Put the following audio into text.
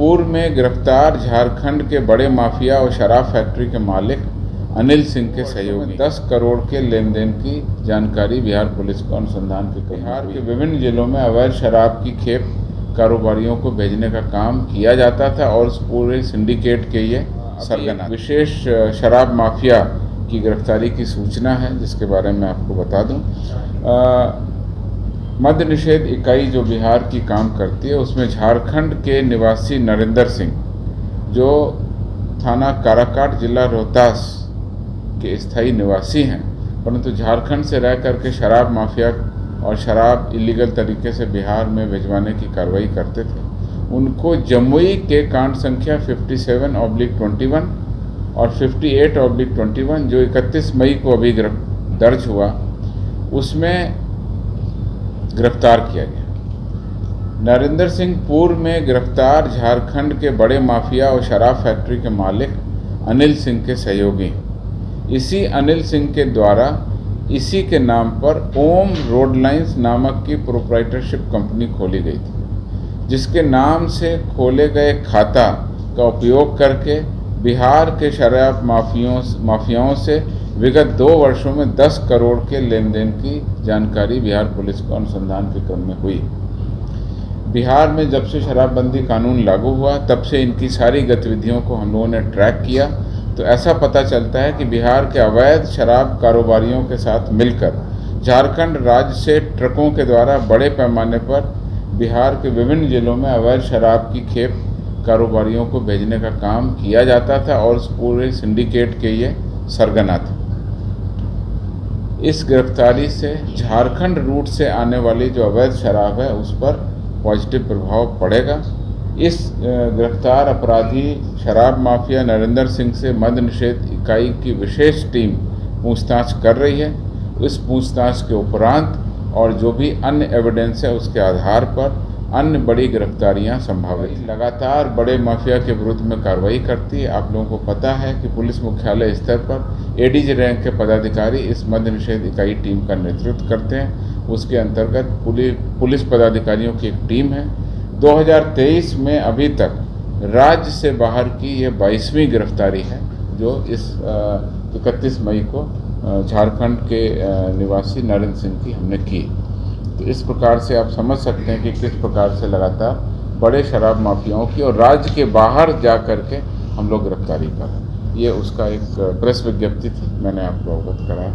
पूर्व में गिरफ्तार झारखंड के बड़े माफिया और शराब फैक्ट्री के मालिक अनिल सिंह के सहयोगी 10 करोड़ के लेन देन की जानकारी बिहार पुलिस को अनुसंधान के बिहार के विभिन्न जिलों में अवैध शराब की खेप कारोबारियों को भेजने का काम किया जाता था और उस पूरे सिंडिकेट के ये सरगना विशेष शराब माफिया की गिरफ्तारी की सूचना है, जिसके बारे में आपको बता दूं। मद्य निषेध इकाई जो बिहार की काम करती है, उसमें झारखंड के निवासी नरेंद्र सिंह, जो थाना काराकाट, जिला रोहतास के स्थायी निवासी हैं, परंतु झारखंड से रह करके शराब माफिया और शराब इलीगल तरीके से बिहार में भिजवाने की कार्रवाई करते थे, उनको जमुई के कांड संख्या 57/21 और 58/21 जो 31 मई को अभी दर्ज हुआ, उसमें गिरफ्तार किया गया। नरेंद्र सिंह पूर्व में गिरफ्तार झारखंड के बड़े माफिया और शराब फैक्ट्री के मालिक अनिल सिंह के सहयोगी। इसी अनिल सिंह के द्वारा इसी के नाम पर ओम रोड लाइन्स नामक की प्रोप्राइटरशिप कंपनी खोली गई थी, जिसके नाम से खोले गए खाता का उपयोग करके बिहार के शराब माफियाओं से विगत 2 वर्षों में 10 करोड़ के लेन देन की जानकारी बिहार पुलिस को अनुसंधान के क्रम में हुई। बिहार में जब से शराबबंदी कानून लागू हुआ, तब से इनकी सारी गतिविधियों को हम लोगों ने ट्रैक किया, तो ऐसा पता चलता है कि बिहार के अवैध शराब कारोबारियों के साथ मिलकर झारखंड राज्य से ट्रकों के द्वारा बड़े पैमाने पर बिहार के विभिन्न जिलों में अवैध शराब की खेप कारोबारियों को भेजने का काम किया जाता था और उस पूरे सिंडिकेट के ये सरगना थे। इस गिरफ्तारी से झारखंड रूट से आने वाली जो अवैध शराब है, उस पर पॉजिटिव प्रभाव पड़ेगा। इस गिरफ्तार अपराधी शराब माफिया नरेंद्र सिंह से मद्य निषेध इकाई की विशेष टीम पूछताछ कर रही है। इस पूछताछ के उपरांत और जो भी अन्य एविडेंस है, उसके आधार पर अन्य बड़ी गिरफ्तारियां संभावित लगातार बड़े माफिया के विरुद्ध में कार्रवाई करती है। आप लोगों को पता है कि पुलिस मुख्यालय स्तर पर एडीजी रैंक के पदाधिकारी इस मद्य निषेध इकाई टीम का नेतृत्व करते हैं। उसके अंतर्गत पुलिस पदाधिकारियों की एक टीम है। 2023 में अभी तक राज्य से बाहर की ये 22वीं गिरफ्तारी है, जो इस 31 मई को झारखंड के निवासी नरेंद्र सिंह की हमने की। तो इस प्रकार से आप समझ सकते हैं कि किस प्रकार से लगातार बड़े शराब माफियाओं की और राज्य के बाहर जा कर के हम लोग गिरफ्तारी कर रहे हैं। ये उसका एक प्रेस विज्ञप्ति थी, मैंने आपको अवगत कराया।